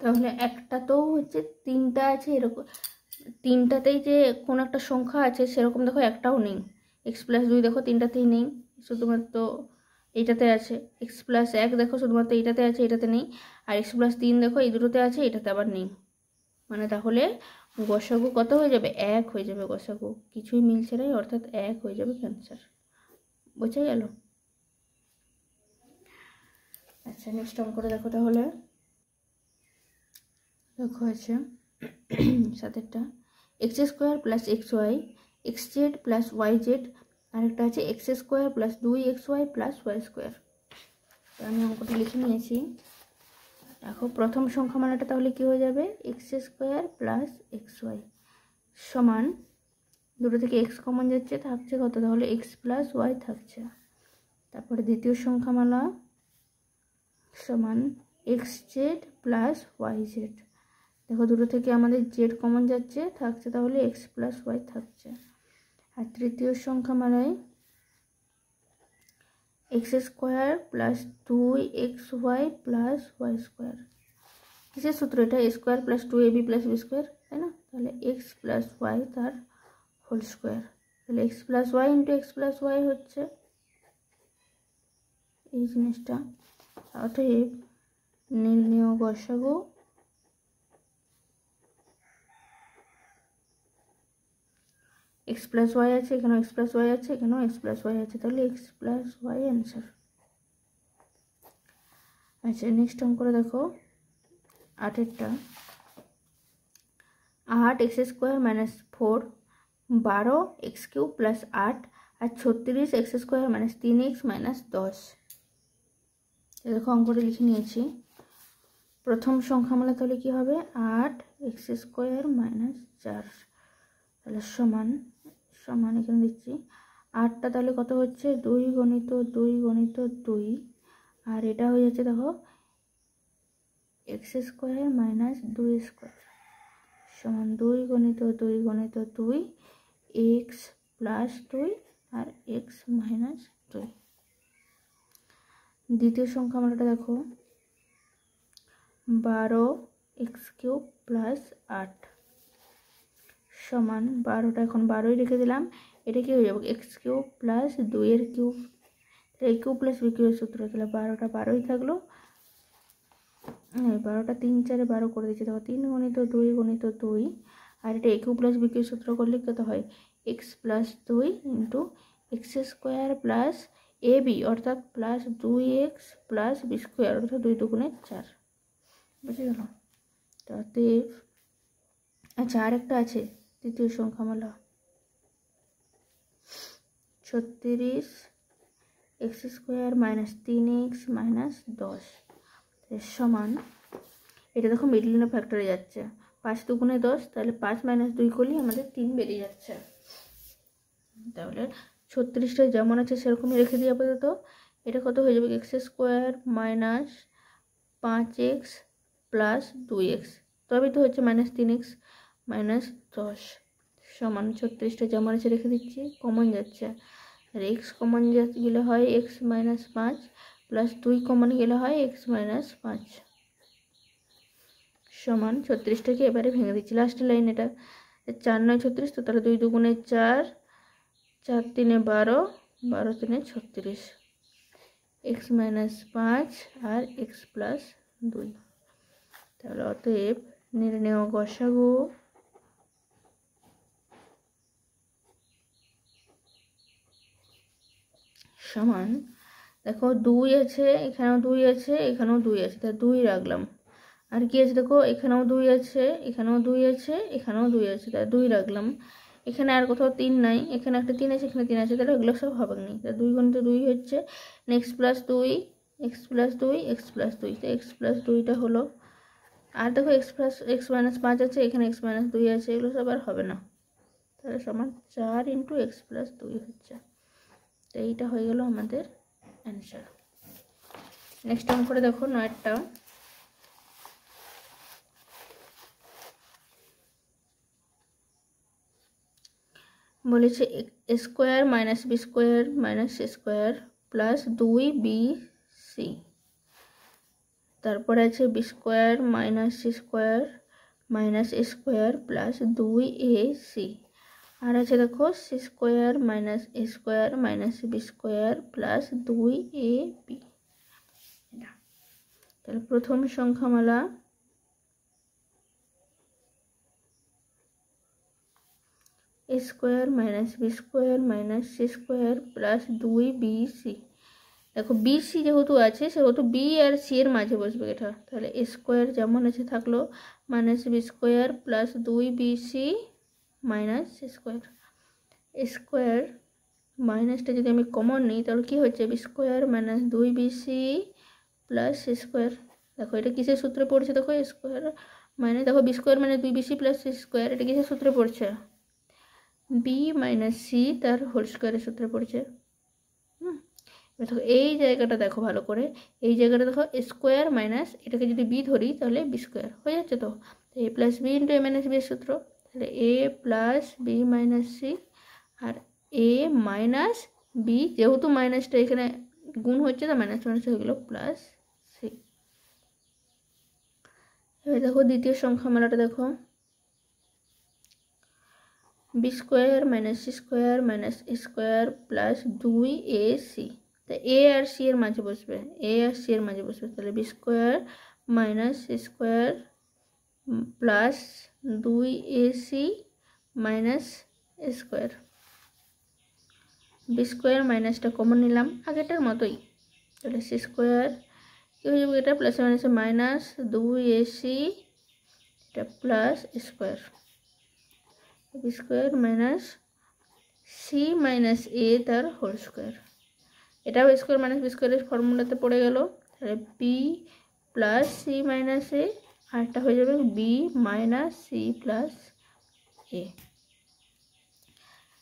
তাহলে একটা তো হচ্ছে তিনটা আছে এরকম, তিনটাতেই যে কোনো একটা সংখ্যা আছে সেরকম দেখো একটাও নেই, এক্স প্লাস দুই দেখো তিনটাতেই নেই, শুধুমাত্র এইটাতে আছে, এক্স প্লাস এক দেখো শুধুমাত্র এইটাতে আছে এটাতে নেই, আর এক্স প্লাস তিন দেখো এই দুটোতে আছে এটাতে আবার নেই, মানে তাহলে গসাগু কত হয়ে যাবে এক হয়ে যাবে, গসাগু কিছুই মিলছে না অর্থাৎ এক হয়ে যাবে ক্যান্সার, বোঝা গেল? আচ্ছা নেক্সট অঙ্কটা দেখো তাহলে, দেখো আছে সাতেরটা x square plus x y x Z plus Y z, আরেকটা আছে এক্স স্কোয়ার প্লাস দুই x y plus y square. তো আমি অঙ্কটা লিখে নিয়েছি, দেখো প্রথম সংখ্যামালাটা তাহলে কী হয়ে যাবে X square plus x Y সমান দুটো থেকে এক্স কমন যাচ্ছে থাকছে কত তাহলে এক্স প্লাস ওয়াই থাকছে, তারপরে দ্বিতীয় সংখ্যামালা সমান X Z plus Y Z. দেখো দুটো থেকে আমাদের জেড কমন যাচ্ছে, থাকছে তাহলে এক্স প্লাস ওয়াই থাকছে। আর তৃতীয় সংখ্যামালায় x square plus 2xy plus y square. কিসের সূত্র এটা? A square plus 2ab plus b square, তাই না? তাহলে এক্স প্লাস ওয়াই তার হোল স্কোয়ার। তাহলে x plus y into x plus y হচ্ছে এই জিনিসটা। অতএব নির্ণেয় গসাগু এক্স প্লাস ওয়াই আছে, এখানেও এক্স প্লাস ওয়াই আছে, এখানেও এক্স প্লাস ওয়াই আছে, তাহলে এক্স প্লাস ওয়াই অ্যান্সার। আচ্ছা নেক্সট অঙ্কটা দেখো 8এরটা। 8 x square minus 4 12 x cube plus 8 আর 36 x square minus 3x minus 10। দেখো অঙ্কটা লিখে নিয়েছি। প্রথম সংখ্যামালা তাহলে কি হবে? 8 এক্স স্কোয়ার মাইনাস 4, তাহলে সমান সমান এখানে দিচ্ছি 8টা তাহলে কত হচ্ছে 2 গণিত 2 গণিত 2, আর এটা হয়ে যাচ্ছে দেখো এক্স স্কোয়ার মাইনাস 2 স্কোয়ার সমান 2 গণিত 2 গণিত 2 এক্স প্লাস 2 আর এক্স মাইনাস 2। দ্বিতীয় সংখ্যামালাটা দেখো 12 এক্স কিউব প্লাস 8 সমান 12টা এখন 12ই রেখে দিলাম, এটা কি হয়ে যাবে এক্স কিউব প্লাস 2 এর কিউব, এ কিউব প্লাস বি কিউবের সূত্র, তাহলে 12টা 12ই থাকলো। 12টা 3 4 12 করে দিচ্ছি, দেখো 3 গণিত 2 গণিত 2, আর এটা a cube plus b cube সূত্র করলে কত হয় x plus 2 into x square plus a b অর্থাৎ plus 2x plus b square অর্থাৎ 2 দুগুণে 4। বুঝে গেল? তাতে আচ্ছা আরেকটা আছে তৃতীয় সংখ্যামালা 36 x square minus 3x minus 10 সমান, এটা দেখো মিডলিনে ফ্যাক্টরে যাচ্ছে, 5 দুগুণে 10, তাহলে 5 মাইনাস 2 করলেই আমাদের 3 বেরিয়ে যাচ্ছে। তাহলে 36টা যেমন আছে সেরকমই রেখে দিয়ে আপাতত। এটা কত হয়ে যাবে X square minus 5x plus 2x, তবেই তো হচ্ছে মাইনাস 3x মাইনাস 10 সমান 36টা যেমন আছে রেখে দিচ্ছি, কমন যাচ্ছে, আর এক্স কমন গেলে হয় এক্স মাইনাস 5 প্লাস 2 কমন গেলে হয় এক্স মাইনাস 5 সমান 36টাকে এবারে ভেঙে দিচ্ছি লাস্টের লাইন। এটা 4 9 36, তো তাহলে 2 দুগুণে 4, 4 3 12, 12 3 36, এক্স মাইনাস 5 আর এক্স প্লাস 2। তাহলে অতএব নির্ণেয় গসাগু সমান, দেখো 2 আছে, এখানেও 2 আছে, এখানেও 2 আছে, তাই 2 রাখলাম। আর কি আছে দেখো এখানেও 2 আছে, এখানেও 2 আছে, এখানেও 2 আছে, তাই 2 রাখলাম। এখানে আর কোথাও 3 নাই, এখানে একটা 3 আছে, এখানে 3 আছে, তাহলে এগুলো সব হবে না, তাই 2 গুণিত 2 হচ্ছে x plus 2 x plus 2 x plus 2, তো এক্স প্লাস 2টা হলো। আর দেখো এক্স মাইনাস 5 আছে, এখানে এক্স মাইনাস 2 আছে, এগুলো সব আর হবে না, তাহলে সমান 4 ইন্টু এক্স প্লাস 2 হচ্ছে। তো এইটা হয়ে গেল আমাদের অ্যান্সার। নেক্সট অঙ্কটা দেখো 9টা। বলেছে a square minus B square minus C square plus 2bc, তারপরে আছে b square minus C square minus a square plus 2ac, আর আছে দেখো c square minus a square minus B square plus 2ab। তাহলে প্রথম সংখ্যামালা a square minus B square minus C square plus 2bc। দেখো বিসি যেহেতু আছে সেহেতু বি আর সি এর মাঝে বসবে এটা, তাহলে এ স্কোয়ার যেমন আছে থাকলো minus B square plus 2bc minus C square. Square মাইনাসটা যদি আমি কমন নিই তাহলে কি হচ্ছে B square minus 2bc plus C square. দেখো এটা কিসের সূত্রে পড়ছে, দেখো স্কোয়ার মানে দেখো বি স্কোয়ার মানে 2bc প্লাস সি স্কোয়ার, এটা কিসের সূত্রে পড়ছে বি মাইনাস সি তার হোল স্কোয়ারের সূত্রে পড়ছে। দেখো এই জায়গাটা দেখো ভালো করে, এই জায়গাটা দেখো স্কোয়ার মাইনাস, এটাকে যদি বি ধরি তাহলে বি স্কোয়ার হয়ে যাচ্ছে। তো এ প্লাস বি ইন্টু এ মাইনাস বি এর সূত্র, তাহলে এ প্লাস বি মাইনাস সি, আর এ মাইনাস বি, যেহেতু মাইনাসটা এখানে গুণ হচ্ছে না, মাইনাস মাইনাস হয়ে গেলো প্লাস সি। এবার দেখো দ্বিতীয় সংখ্যামালাটা দেখো, b square minus C square minus a square plus 2ac, তা এ আর সি এর মাঝে বসবে, এ আর সি এর মাঝে বসবে, তাহলে b square minus C square plus 2ac minus a square. B square মাইনাসটা কমন নিলাম আগেটার মতোই, তাহলে সি স্কোয়ার কী হয়ে যাবে, এটা প্লাস মাইনাসে মাইনাস 2ac, এটা plus square, B square minus c minus a তার হোল স্কোয়ার, এটাও স্কোয়ার মাইনাস বি স্কোয়ারের ফর্মুলাতে পড়ে গেল, তাহলে b plus c minus a, আরটা হয়ে যাবে b minus c plus a.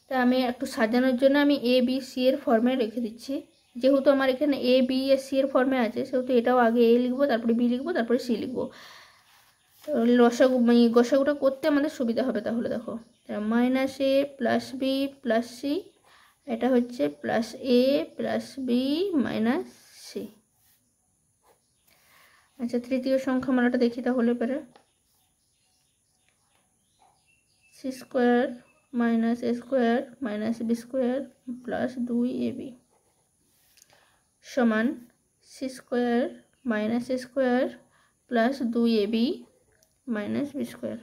তা আমি একটু সাজানোর জন্য আমি এ বি সি এর ফর্মে রেখে দিচ্ছি, যেহেতু আমার এখানে এ বি এ সি এর ফর্মে আছে, সেহেতু এটাও আগে এ লিখবো, তারপরে বি লিখবো, তারপরে সি লিখবো। লসাগু গসাগুটা করতে আমাদের সুবিধা হবে। তাহলে দেখো minus a plus b plus c, এটা হচ্ছে plus a plus b minus c. আচ্ছা তৃতীয় সংখ্যামালাটা দেখি তাহলে পরে, c square minus a square minus B square plus 2ab সমান c square minus a square plus 2ab minus B square,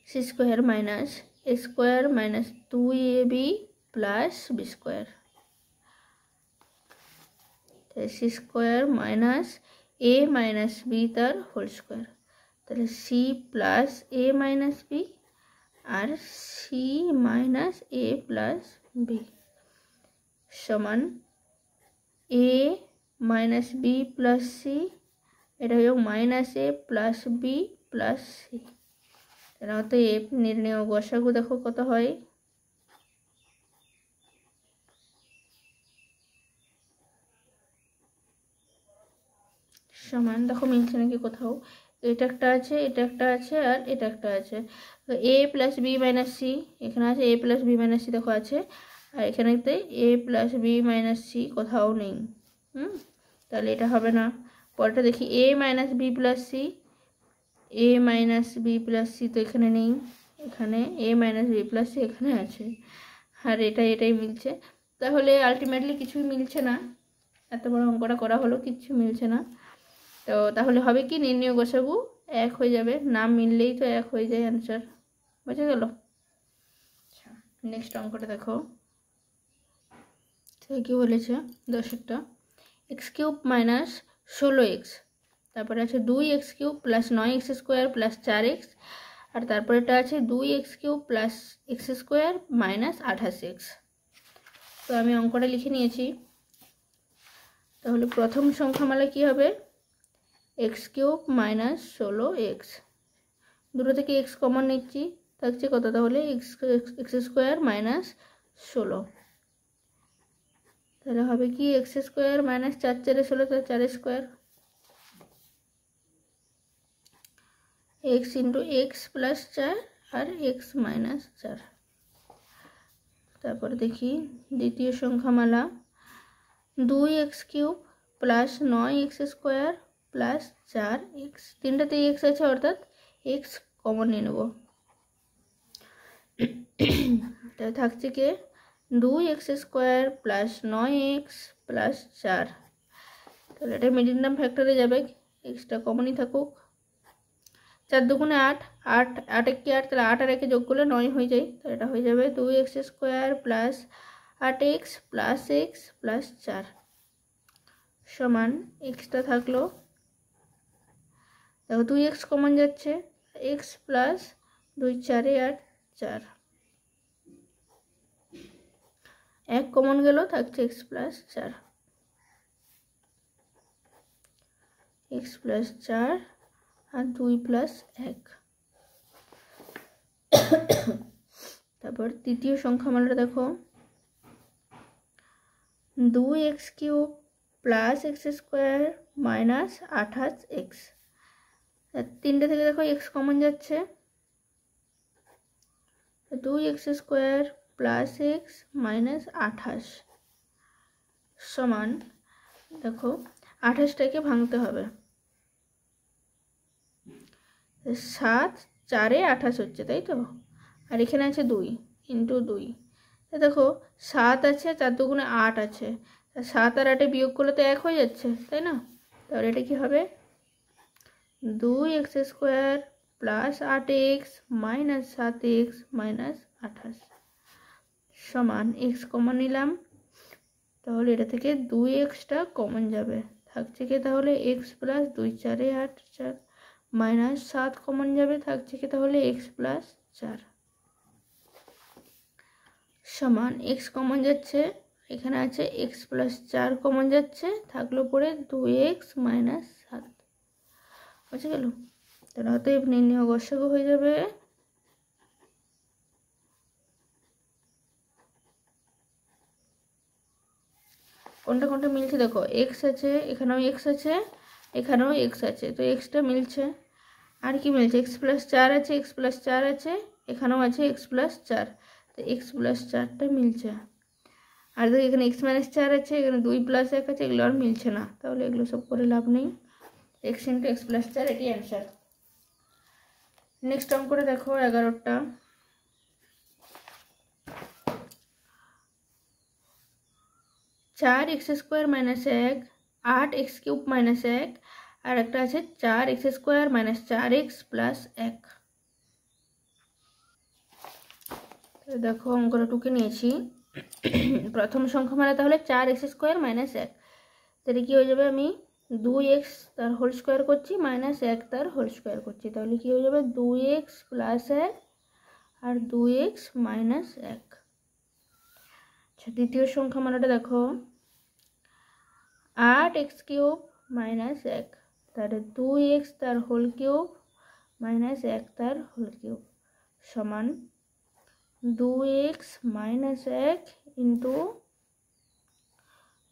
C square minus a square minus 2ab plus b square, C square minus a minus b তার হোল স্কোয়ার, তাহলে c plus a minus B R C minus a plus B সমান এ মাইনাস বি প্লাস সি, এটা হয়ে minus a plus b plus C. তাহলে অতএব নির্ণেয় গসাগু দেখো কত হয়, সমান, দেখো মিলছে নাকি কোথাও, এটা একটা আছে, এটা একটা আছে, আর এটা একটা আছে। এ প্লাস বি মাইনাস সি, এখানে আছে এ প্লাস বি মাইনাস সি দেখো আছে, আর এখানেতে এ প্লাস বি মাইনাস সি কোথাও নেই। তাহলে এটা হবে না। পরেরটা দেখি এ মাইনাস বি প্লাস সি, এ মাইনাস বি প্লাস সি তো এখানে নেই, এখানে এ মাইনাস বি প্লাস সি এখানে আছে, আর এটাই মিলছে। তাহলে আলটিমেটলি কিছুই মিলছে না, এত বড় অঙ্কটা করা হলো কিচ্ছু মিলছে না। তো তাহলে হবে কি, নির্ণেয় গসাগু 1 হয়ে যাবে, নাম মিললেই তো 1 হয়ে যায় অ্যান্সার, বুঝে গেল। আচ্ছা নেক্সট অঙ্কটা দেখো, কি বলেছে 10টা, এক্স কিউব মাইনাস 16x, তারপরে আছে 2x cube plus 9x square plus 4x, আর তারপরেটা আছে 2x cube plus x square minus 28x। তো আমি অঙ্কটা লিখে নিয়েছি। তাহলে প্রথম সংখ্যামালা কি হবে, এক্স কিউব মাইনাস 16x, দুটো থেকে এক্স কমন নিচ্ছি, থাকছে কত, তাহলে এক্স স্কোয়ার মাইনাস 16, তাহলে হবে কি এক্স স্কোয়ার মাইনাস 4 4 16, তাহলে 4 square, x into x plus 4 আর এক্স মাইনাস 4। তারপরে দেখি দ্বিতীয় সংখ্যামালা, 2x cube plus 9x square plus 4x, তিনটাতে এক্স আছে অর্থাৎ এক্স কমন নিয়ে নেব, তাহলে থাকছে কি 2x square plus 9x plus 4, তাহলে এটা মিডিল টার্ম ফ্যাক্টরে যাবে, এক্সটা কমনই থাকুক, 4 দুগুণে 8, 8 8 1 8, তাহলে 8 আর 1 যোগ করলে 9 হয়ে যায়, তো এটা হয়ে যাবে 2x square plus 8x plus x plus 4 সমান, এক্সটা থাকলো, দেখো 2x কমন যাচ্ছে, এক্স প্লাস 2 4 8 4, 1 কমন গেল, থাকছে এক্স প্লাস 4, এক্স প্লাস 4 আর 2 প্লাস 1। তারপর তৃতীয় সংখ্যামালাটা দেখো, 2x³ plus x² minus 28x। তিনটে থেকে দেখো x কমন যাচ্ছে, 2x² প্লাস x মাইনাস 28 সমান, দেখো 28টাকে ভাঙতে হবে, 7 4 28 হচ্ছে, তাই তো। আর এখানে আছে 2 ইন্টু 2, দেখো 7 আছে, 4 দুগুণে 8 আছে, 7 আর 8 বিয়োগ করলে তো 1 হয়ে যাচ্ছে, তাই না। তাহলে এটা কি হবে, 2x² plus 8x minus 7x minus 28 সমান, x কমন নিলাম, তাহলে এটা থেকে 2xটা কমন যাবে, থাকছে কি তাহলে x প্লাস 2 4 8 4 মাইনাস 7 কমন যাবে, থাকছে কি তাহলে x প্লাস 4 সমান, x কমন যাচ্ছে, এখানে আছে x প্লাস 4 কমন যাচ্ছে, থাকলো পরে 2x মাইনাস 7 বুঝে গেল। তাহলে অতএব নির্ণয় গসাগু হয়ে যাবে কোনটা কোনটা মিলছে দেখো, x আছে, এখানেও x আছে, এখানেও x আছে, তো xটা মিলছে। আর কি মিলছে, x প্লাস 4 আছে, x প্লাস 4 আছে, এখানেও আছে x প্লাস 4, তো x প্লাস 4টা মিলছে। আর দেখো এখানে x মাইনাস 4 আছে, এখানে 2 প্লাস 1 আছে, এগুলো আর মিলছে না, তাহলে এগুলো সব করে লাভ নেই। x ইন্টু x প্লাস 4 এটি অ্যান্সার। নেক্সট অঙ্ক করে দেখো 11টা, 4x² মাইনাস 1 8x³ মাইনাস 1 আর একটা আছে 4x² মাইনাস 4x প্লাস 1। দেখো অঙ্কটা টুকে নিয়েছি। প্রথম সংখ্যা মানে তাহলে 4x² মাইনাস 1, তাহলে কি হয়ে যাবে, আমি 2x তার হোল স্কোয়ার করছি মাইনাস 1 তার হোল স্কোয়ার করছি, তাহলে কি হয়ে যাবে 2x প্লাস 1 আর 2x মাইনাস 1। আচ্ছা দ্বিতীয় সংখ্যা মানটা দেখো, 8x³ মাইনাস 1, তাহলে 2x তার হোল কিউব মাইনাস 1 তার হোল কিউব সমান 2x মাইনাস 1 ইন্টু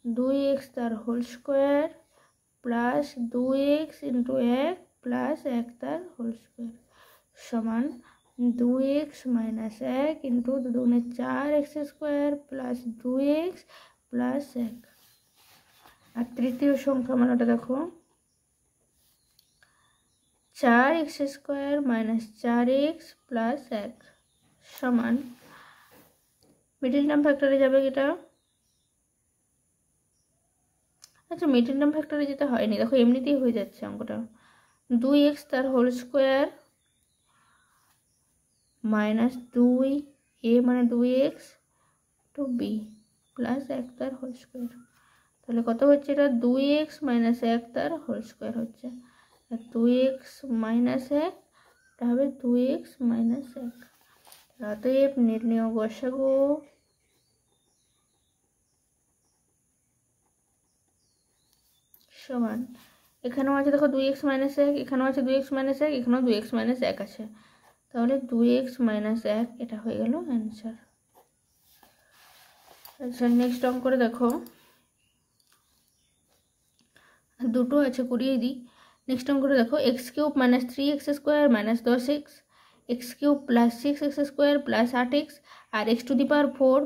2x তার whole square plus 2x into 1 plus 1 তার হোল স্কোয়ার সমান 2x মাইনাস 1 ইন্টু 2 দুগুণে 4x² প্লাস 2x প্লাস 1। আর তৃতীয় সংখ্যা মানটা দেখো, 4x² মাইনাস 4x প্লাস 1 সমান, মিডল টার্ম ফ্যাক্টরে যাবে এটা, আচ্ছা মিডল টার্ম ফ্যাক্টরে যেতে হয়নি, দেখো এমনিতেই হয়ে যাচ্ছে অঙ্কটা। 2x তার হোল স্কোয়ার মাইনাস 2a মানে 2x টু বি প্লাস 1 তার হোল স্কোয়ার, তাহলে কত হচ্ছে এটা, 2x মাইনাস 1 তার হোল স্কোয়ার হচ্ছে, 2x মাইনাস 1 এটা হবে 2x মাইনাস 1। অতএব নির্ণয় গসাগু সমান, এখানেও আছে দেখো 2x মাইনাস 1, এখানেও আছে 2x মাইনাস 1, এখানেও 2x মাইনাস 1 আছে, তাহলে 2x মাইনাস 1 এটা হয়ে গেল অ্যান্সার। আচ্ছা নেক্সট অঙ্ক করে দেখো, দুটো আছে করিয়ে দিই। নেক্সট অঙ্ক করে দেখো, x³ minus 3x² minus 10x, x³ plus 6x² plus 8x আর x⁴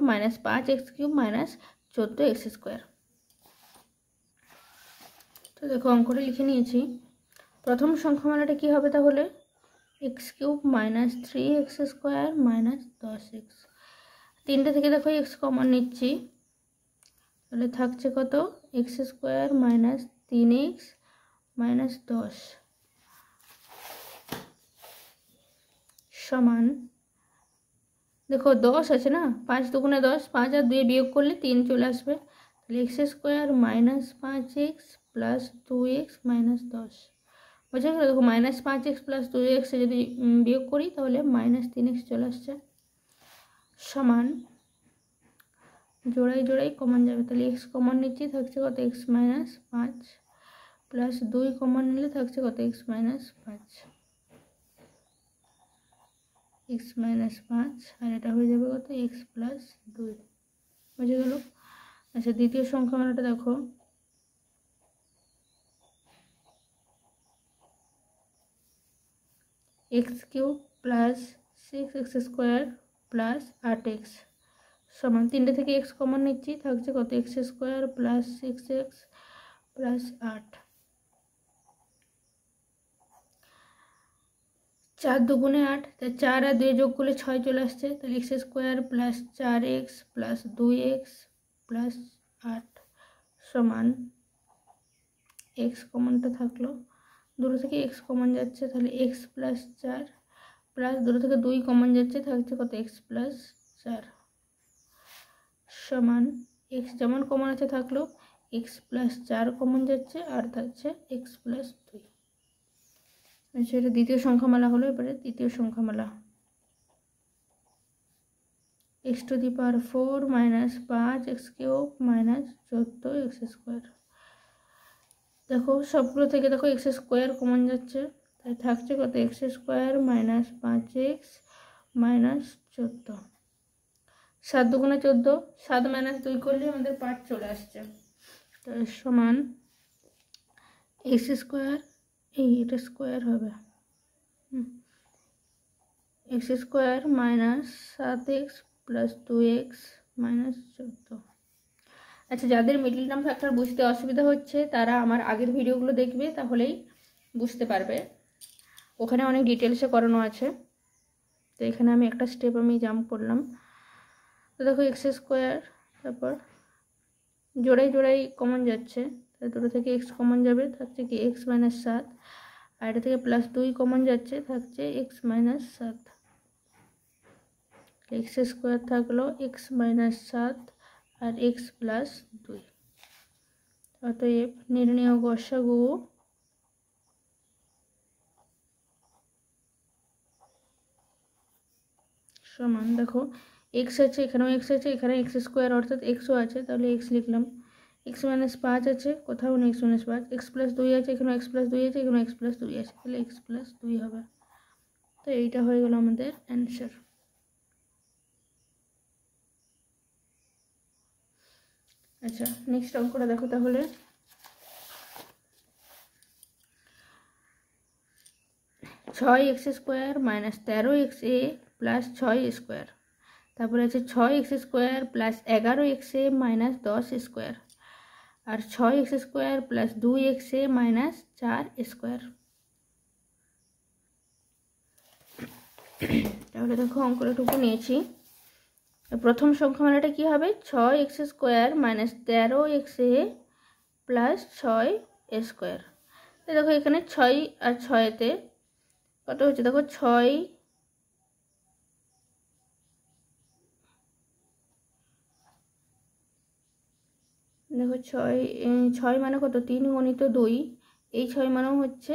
minus 5x³ minus 14x²। তো দেখো অঙ্কটা লিখে নিয়েছি। প্রথম সংখ্যামালাটা কি হবে তাহলে, x³ minus 3x² minus 10x, তিনটে থেকে দেখো x কমন নিচ্ছি, তাহলে থাকছে কত, x² মাইনাস 3x মাইনাস 10 সমান, দেখো 10 আছে না, 5 দুগুণে 10, 5 আর 2 বিয়োগ করলে 3 চলে আসবে, তাহলে x² minus 5x plus 2x minus 10 বুঝে গেল। দেখো মাইনাস 5x প্লাস 2x যদি বিয়োগ করি তাহলে মাইনাস 3x চলে আসছে সমান, জোড়াই জোড়াই কমন যাবে, তাহলে x কমন নিচ্ছি, থাকছে কত x মাইনাস 5 প্লাস 2 কমন নিলে থাকছে কত x মাইনাস 5, x মাইনাস 5 আর এটা হয়ে যাবে কত x প্লাস 2 বুঝে গেল। আচ্ছা দ্বিতীয় সংখ্যামালাটা দেখো, x cube plus 6x square plus 8x সমান, তিনটে থেকে এক্স কমন নিচ্ছি, থাকছে কত x square plus 6x plus 8, 4 দুগুণে 8, তাই 4 আর 2 যোগ করলে 6 চলে আসছে, তাহলে x square plus 4x plus 2x plus 8 সমান এক্স কমনটা থাকলো, দুটো থেকে এক্স কমন যাচ্ছে, তাহলে এক্স প্লাস 4 প্লাস দুটো থেকে 2 কমন যাচ্ছে, থাকছে কত এক্স প্লাস 4 সমান এক্স যেমন কমন আছে থাকলো, এক্স প্লাস 4 কমন যাচ্ছে আর থাকছে এক্স প্লাস 2। আচ্ছা এটা দ্বিতীয় সংখ্যামালা হলো। এবারে তৃতীয় সংখ্যামালা, x to the power 4 minus 5x cube minus 14x square. দেখো সবগুলো থেকে দেখো এক্স স্কোয়ার কমন যাচ্ছে, তাই থাকছে কত x square minus 5x minus 14, 7 দুগুণে 14, 7 মাইনাস 2 করলে আমাদের 5 চলে আসছে, তাই সমান এক্স স্কোয়ার, এটা স্কোয়ার হবে, x square minus 7x plus 2x minus 14। আচ্ছা যাদের মিডল টার্ম ফ্যাক্টর বুঝতে অসুবিধা হচ্ছে তারা আমার আগের ভিডিওগুলো দেখবে, তাহলেই বুঝতে পারবে, ওখানে অনেক ডিটেলসে করানো আছে। তো এখানে আমি একটা স্টেপ আমি জাম্প করলাম। তো দেখো এক্স স্কোয়ার, তারপর জোড়াই জোড়াই কমন যাচ্ছে, তাই দুটো থেকে এক্স কমন যাবে, থাকছে কি এক্স মাইনাস 7, আর এটা থেকে প্লাস 2 কমন যাচ্ছে, থাকছে এক্স মাইনাস 7, এক্স স্কোয়ার থাকলো এক্স মাইনাস 7 আর এক্স প্লাস 2। অতএব নির্ণেয় গসাগু সমান, দেখো এক্স আছে, এখানেও এক্স আছে, এখানে এক্স স্কোয়ার অর্থাৎ এক্সও আছে, তাহলে এক্স লিখলাম, এক্স মাইনাস 5 আছে, কোথাও নেই এক্স মাইনাস 5, এক্স প্লাস 2 আছে, এখানেও এক্স প্লাস 2 আছে, এখানেও এক্স প্লাস 2 আছে, তাহলে এক্স প্লাস 2 হবে। তো এইটা হয়ে গেল আমাদের অ্যান্সার। আচ্ছা নেক্সট অঙ্কটা দেখো তাহলে, 6x square minus 13xa plus 6 square, তারপরে আছে 6x square plus 11xa minus 10 square, আর 6x square plus 2xa minus 4 square. তাহলে দেখো অঙ্কটাটুকু নিয়েছি। প্রথম সংখ্যামালাটা কি হবে, 6x square minus 13xa plus 6 square. দেখো এখানে 6 আর 6তে কত হচ্ছে, দেখো 6, দেখো 6 মানে কত 3 গণিত 2, এই 6 মানেও হচ্ছে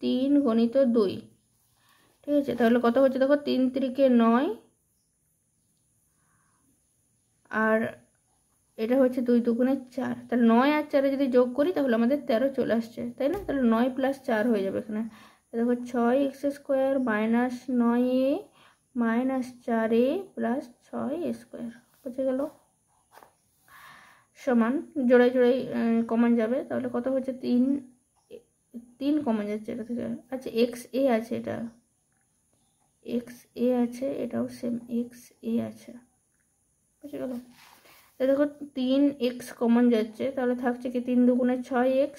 3 গণিত 2, ঠিক আছে। তাহলে কত হচ্ছে দেখো 3 3 9, আর এটা হচ্ছে 2 দুগুণে 4, তাহলে 9 আর 4 যদি যোগ করি তাহলে আমাদের 13 চলে আসছে, তাই না। তাহলে 9 প্লাস 4 হয়ে যাবে এখানে। দেখো 6x square minus 9a minus 4a plus 6 square বুঝে গেল, সমান জোড়াই জোড়াই কমন যাবে, তাহলে কত হচ্ছে 3 কমন যাচ্ছে এটা থেকে। আচ্ছা এক্স এ আছে, এটা এক্স এ আছে, এটাও সেম এক্স এ আছে, বুঝে গেল। দেখো 3x কমন যাচ্ছে, তাহলে থাকছে কি 3 দুগুণে 6x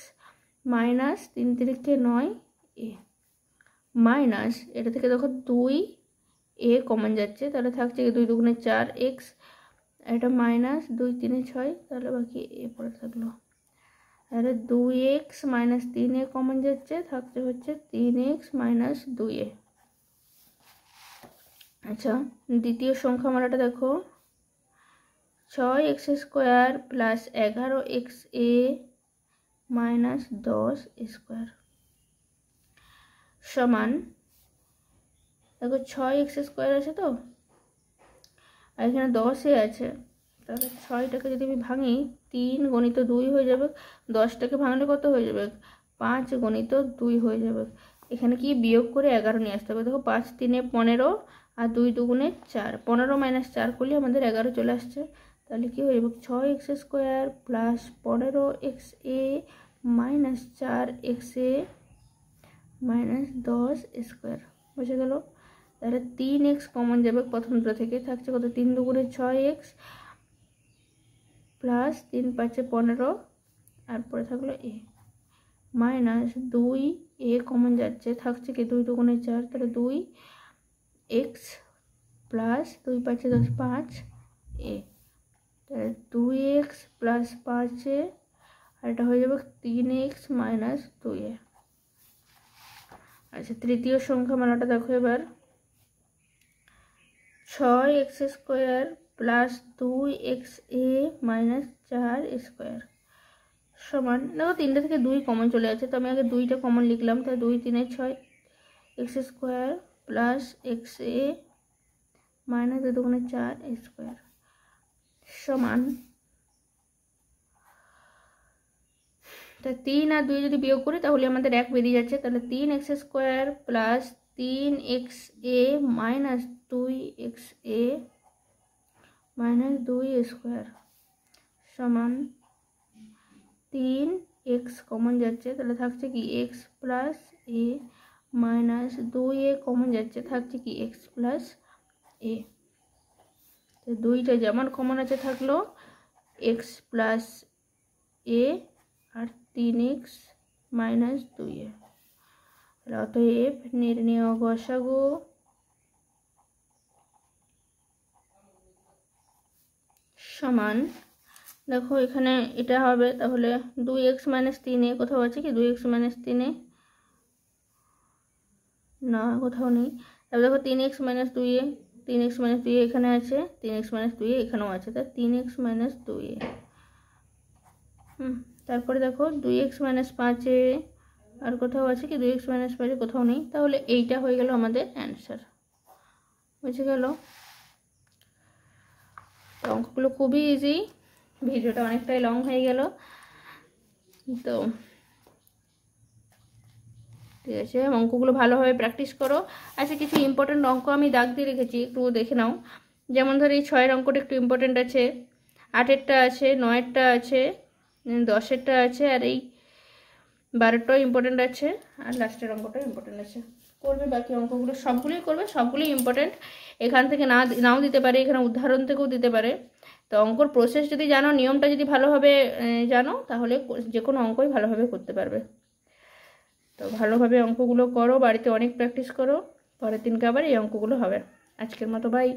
মাইনাস 3 3 9a মাইনাস এটা থেকে দেখো 2a কমন যাচ্ছে, তাহলে থাকছে কি 2 দুগুণে 4x, এটা মাইনাস 2 3 6, তাহলে বাকি a পড়ে থাকলো। তাহলে 2x মাইনাস 3a কমন যাচ্ছে, থাকছে হচ্ছে 3x মাইনাস 2a। আচ্ছা দ্বিতীয় সংখ্যামালাটা দেখো, 6x square plus 11xa minus 10 square সমান, দেখো 6x স্কোয়ার আছে তো, আর এখানে 10a আছে, তাহলে 6টাকে যদি আমি ভাঙি 3 গণিত 2 হয়ে যাবে, 10টাকে ভাঙলে কত হয়ে যাবে 5 গণিত 2 হয়ে যাবে। এখানে কি বিয়োগ করে 11 নিয়ে আসতে হবে। দেখো 5 3 15 আর 2 দুগুণে 4, 15 মাইনাস 4 করলে আমাদের 11 চলে আসছে, তাহলে কি হয়ে যাবে 6x square plus 15xa minus 4xa minus 10 square বুঝে গেল। তাহলে 3x কমন যাবে প্রথমটা থেকে, থাকছে কত 3 দুগুণে 6x প্লাস 3 5 15 আর পরে থাকলো a মাইনাস 2a কমন যাচ্ছে, থাকছে কি 2 দুগুণে 4 তাহলে 2x প্লাস 2 5 10 5a তাহলে 2x প্লাস 5a আর এটা হয়ে যাবে 3x মাইনাস 2a। আচ্ছা তৃতীয় সংখ্যা মানটা দেখো এবার 6x square plus 2xa minus 4 square সমান, দেখো 3টা থেকে 2 কমন চলে যাচ্ছে, তো আমি আগে 2টা কমন লিখলাম, তাই 2 3 6 x square plus xa minus 2 দুগুণে 4 স্কোয়ার সমান, তা 3 আর 2 যদি বিয়োগ করি তাহলে আমাদের 1 বেরিয়ে যাচ্ছে, তাহলে 3x square plus 3xa minus 2xa minus 2 square সমান 3x কমন যাচ্ছে, তাহলে থাকছে কি x plus a minus 2a common যাচ্ছে, থাকছে কি x প্লাস a। তো 2টা যেমন কমন আছে থাকলো x প্লাস a আর 3x মাইনাস 2a। অতএব নির্ণেয় গসাগু সমান, দেখো এখানে এটা হবে তাহলে 2x মাইনাস 3a কোথাও আছে কি 2x মাইনাস 3a না কোথাও নেই, তারপর দেখো 3x minus 2a 3x minus 2a এখানে আছে, 3x মাইনাস 2a এখানেও আছে, তাই 3x মাইনাস 2a। তারপরে দেখো 2x মাইনাস 5a আর কোথাও আছে কি 2x মাইনাস 5a কোথাও নেই, তাহলে এইটা হয়ে গেল আমাদের অ্যান্সার বুঝে গেল। অঙ্কগুলো খুবই ইজি, ভিডিওটা অনেকটাই লং হয়ে গেল, তো ঠিক আছে অঙ্কগুলো ভালোভাবে প্র্যাকটিস করো। আচ্ছা কিছু ইম্পর্টেন্ট অঙ্ক আমি দাগ দিয়ে রেখেছি, একটু দেখে নাও। যেমন ধর এই 6-এর অঙ্কটা একটু ইম্পর্টেন্ট আছে, 8-এরটা আছে, 9-এরটা আছে, 10-এরটা আছে, আর এই 12টাও ইম্পর্টেন্ট আছে, আর লাস্টের অঙ্কটাও ইম্পর্টেন্ট আছে। করবে বাকি অঙ্কগুলো সবগুলোই করবে, সবগুলোই ইম্পর্টেন্ট, এখান থেকে নাও দিতে পারে, এখানে উদাহরণ থেকেও দিতে পারে। তো অঙ্কর প্রসেস যদি জানো, নিয়মটা যদি ভালোভাবে জানো, তাহলে যে কোনো অঙ্কই ভালোভাবে করতে পারবে। তো ভালোভাবে অঙ্কগুলো করো, বাড়িতে অনেক প্র্যাকটিস করো, পরের দিনকে আবার এই অঙ্কগুলো হবে। আজকের মতো বাই।